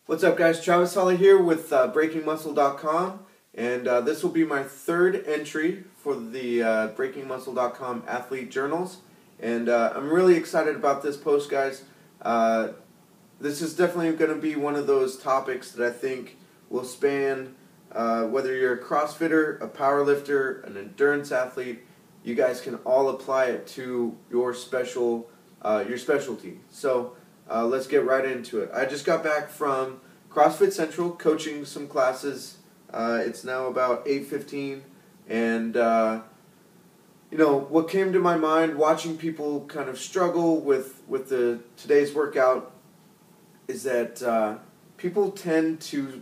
What's up, guys? Travis Holley here with BreakingMuscle.com, and this will be my third entry for the BreakingMuscle.com Athlete Journals, and I'm really excited about this post, guys. This is definitely going to be one of those topics that I think will span whether you're a CrossFitter, a powerlifter, an endurance athlete. You guys can all apply it to your specialty. So let's get right into it. I just got back from CrossFit Central coaching some classes. It's now about 8:15, and what came to my mind watching people kind of struggle with today's workout is that people tend to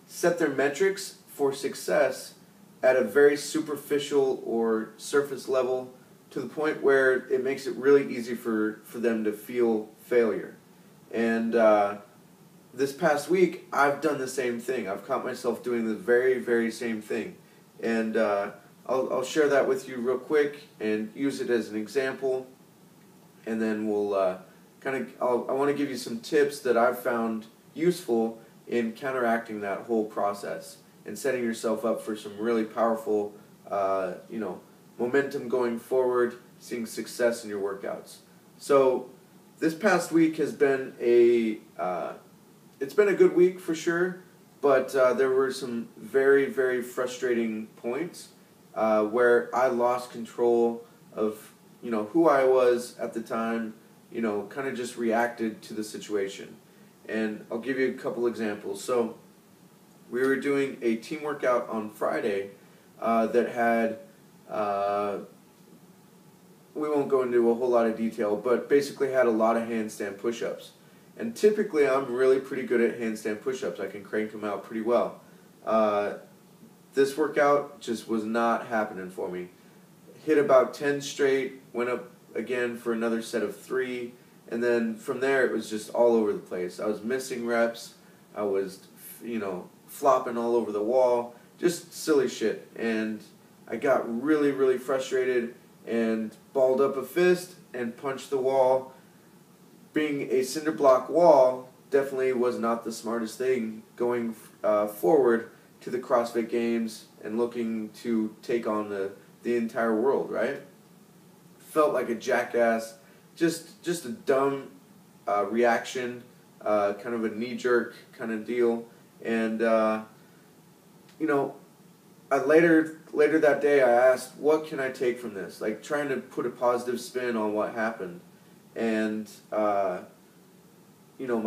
set their metrics for success at a very superficial or surface level, to the point where it makes it really easy for them to feel failure. And this past week, I've done the same thing. I've caught myself doing the very, very same thing. And I'll share that with you real quick and use it as an example. And then we'll I want to give you some tips that I've found useful in counteracting that whole process and setting yourself up for some really powerful, momentum going forward, seeing success in your workouts. So this past week has been it's been a good week for sure, but there were some very, very frustrating points where I lost control of who I was at the time, kind of just reacted to the situation. And I'll give you a couple examples. So we were doing a team workout on Friday that had, we won't go into a whole lot of detail, but basically had a lot of handstand push-ups. And typically I'm really pretty good at handstand push-ups. I can crank them out pretty well. This workout just was not happening for me. Hit about 10 straight, went up again for another set of 3, and then from there it was just all over the place. I was missing reps. I was, flopping all over the wall. Just silly shit. And I got really, really frustrated and balled up a fist and punched the wall. Being a cinder block wall definitely was not the smartest thing going forward to the CrossFit Games and looking to take on the entire world, right? Felt like a jackass. Just a dumb reaction, kind of a knee-jerk kind of deal. And, I later that day I asked, what can I take from this? Like, trying to put a positive spin on what happened. And, my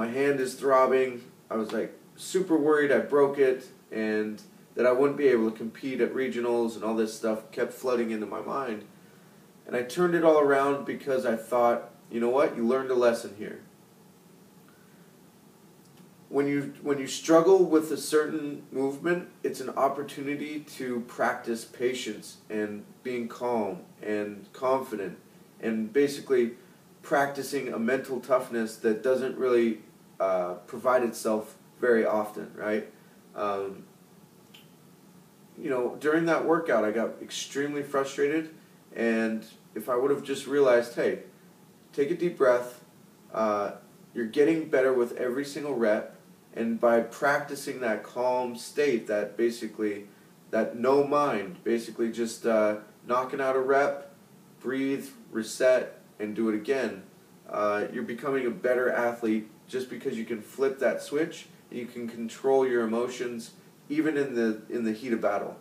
hand is throbbing. I was, super worried I broke it and that I wouldn't be able to compete at regionals, and all this stuff kept flooding into my mind. And I turned it all around because I thought, you know what, you learned a lesson here. When you struggle with a certain movement, it's an opportunity to practice patience and being calm and confident, and basically practicing a mental toughness that doesn't really provide itself very often, right? During that workout, I got extremely frustrated, and if I would have just realized, hey, take a deep breath, you're getting better with every single rep, and by practicing that calm state, that no mind, basically just knocking out a rep, breathe, reset, and do it again, you're becoming a better athlete just because you can flip that switch and you can control your emotions even in the heat of battle.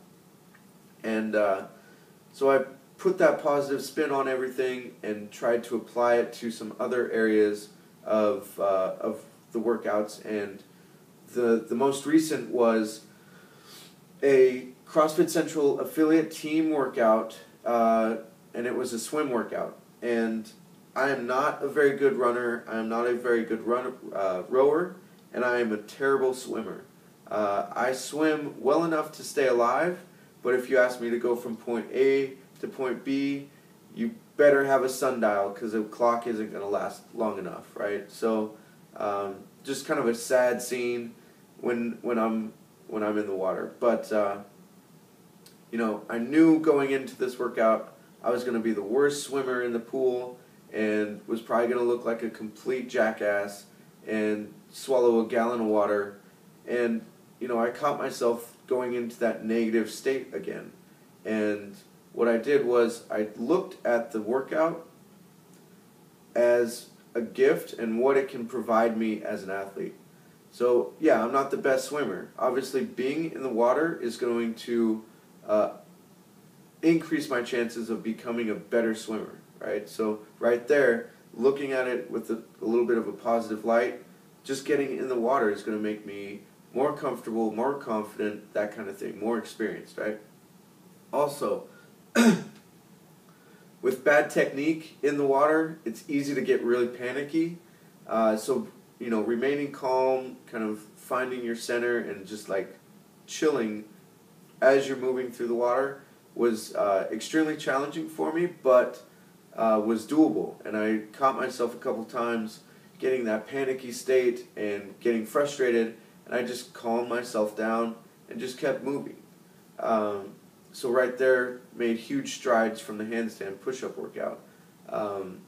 And so I put that positive spin on everything and tried to apply it to some other areas of the workouts. And the most recent was a CrossFit Central affiliate team workout, and it was a swim workout. And I am not a very good runner. I am not a very good rower, and I am a terrible swimmer. I swim well enough to stay alive, but if you ask me to go from point A to point B, you better have a sundial, because the clock isn't going to last long enough, right? So just kind of a sad scene when I'm in the water. But I knew going into this workout I was going to be the worst swimmer in the pool and was probably going to look like a complete jackass. And swallow a gallon of water, and I caught myself going into that negative state again. And what I did was I looked at the workout as a gift and what it can provide me as an athlete. So yeah, I'm not the best swimmer. Obviously, being in the water is going to increase my chances of becoming a better swimmer, right? So right there, looking at it with a little bit of a positive light, just getting in the water is going to make me more comfortable, more confident, that kind of thing, more experienced, right? Also, with bad technique in the water, it's easy to get really panicky. So, remaining calm, kind of finding your center and just like chilling as you're moving through the water was extremely challenging for me, but was doable. And I caught myself a couple times getting that panicky state and getting frustrated, and I just calmed myself down and just kept moving. So right there, made huge strides from the handstand push-up workout. And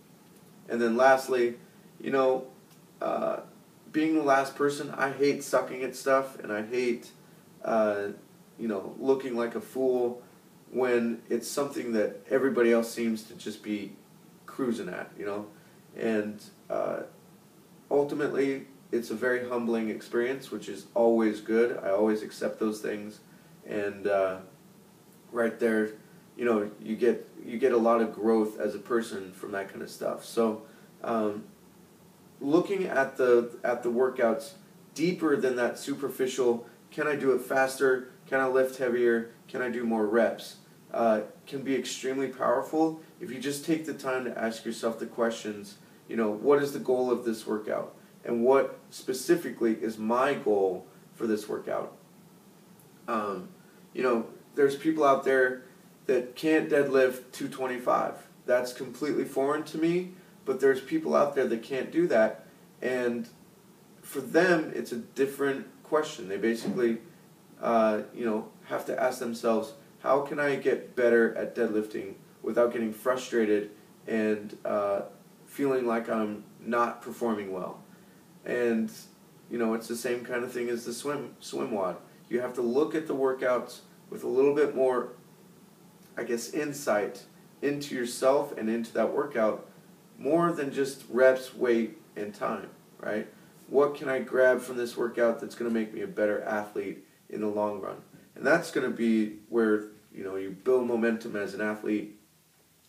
then lastly, being the last person, I hate sucking at stuff, and I hate, looking like a fool when it's something that everybody else seems to just be cruising at, And ultimately, it's a very humbling experience, which is always good. I always accept those things, and right there, you get a lot of growth as a person from that kind of stuff. So, looking at the workouts deeper than that superficial, can I do it faster? Can I lift heavier? Can I do more reps? Can be extremely powerful if you just take the time to ask yourself the questions. What is the goal of this workout, and what specifically is my goal for this workout? There's people out there that can't deadlift 225. That's completely foreign to me, but there's people out there that can't do that, and for them, it's a different question. They basically, have to ask themselves, how can I get better at deadlifting without getting frustrated and feeling like I'm not performing well? And, it's the same kind of thing as the swim WOD. You have to look at the workouts with a little bit more, insight into yourself and into that workout, more than just reps, weight, and time, right? What can I grab from this workout that's going to make me a better athlete in the long run? And that's going to be where, you build momentum as an athlete,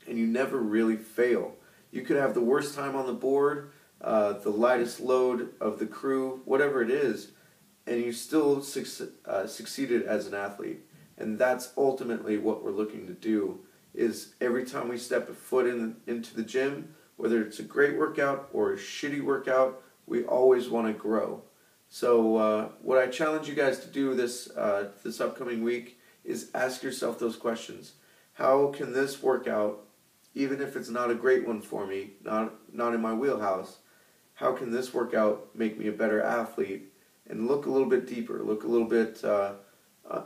and you never really fail. You could have the worst time on the board, the lightest load of the crew, whatever it is, and you still succeeded as an athlete. And that's ultimately what we're looking to do, is every time we step a foot into the gym, whether it's a great workout or a shitty workout, we always want to grow. So what I challenge you guys to do this upcoming week is ask yourself those questions. How can this workout, even if it's not a great one for me, not in my wheelhouse, how can this workout make me a better athlete? And look a little bit deeper, look a little bit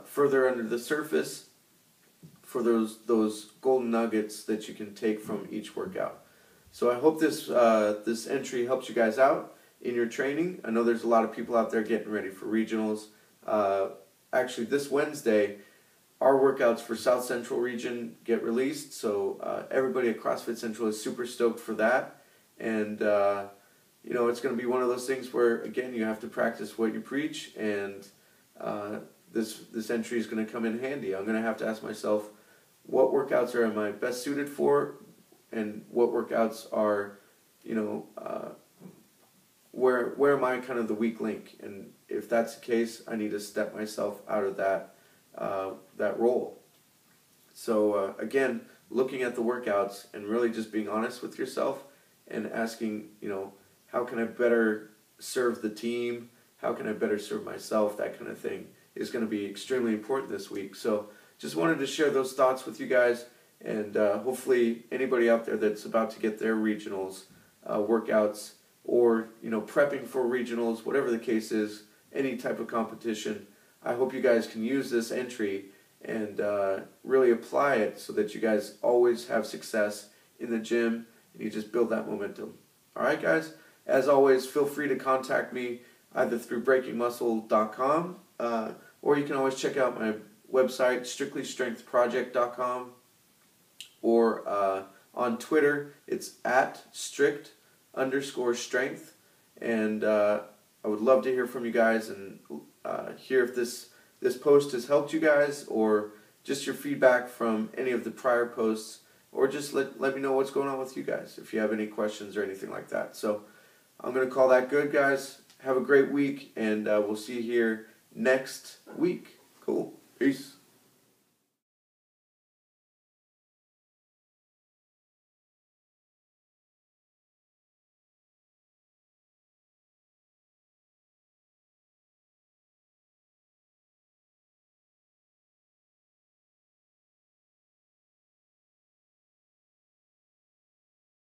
further under the surface for those golden nuggets that you can take from each workout. So I hope this entry helps you guys out in your training. I know there's a lot of people out there getting ready for regionals. Actually, this Wednesday, our workouts for South Central region get released, so everybody at CrossFit Central is super stoked for that. And it's going to be one of those things where, again, you have to practice what you preach, and this entry is going to come in handy. I'm going to have to ask myself, what workouts am I best suited for, and what workouts are, where am I kind of the weak link? And if that's the case, I need to step myself out of that role. So again, looking at the workouts and really just being honest with yourself and asking, how can I better serve the team? How can I better serve myself? That kind of thing is going to be extremely important this week. So just wanted to share those thoughts with you guys, and hopefully anybody out there that's about to get their regionals workouts, or prepping for regionals, whatever the case is, any type of competition, I hope you guys can use this entry and really apply it so that you guys always have success in the gym and you just build that momentum. All right, guys? As always, feel free to contact me either through breakingmuscle.com, or you can always check out my website, strictlystrengthproject.com, or on Twitter, it's at strict_strength, and I would love to hear from you guys and hear if this post has helped you guys, or just your feedback from any of the prior posts, or just let me know what's going on with you guys if you have any questions or anything like that. So I'm going to call that good, guys. Have a great week, and we'll see you here next week. Cool. Peace.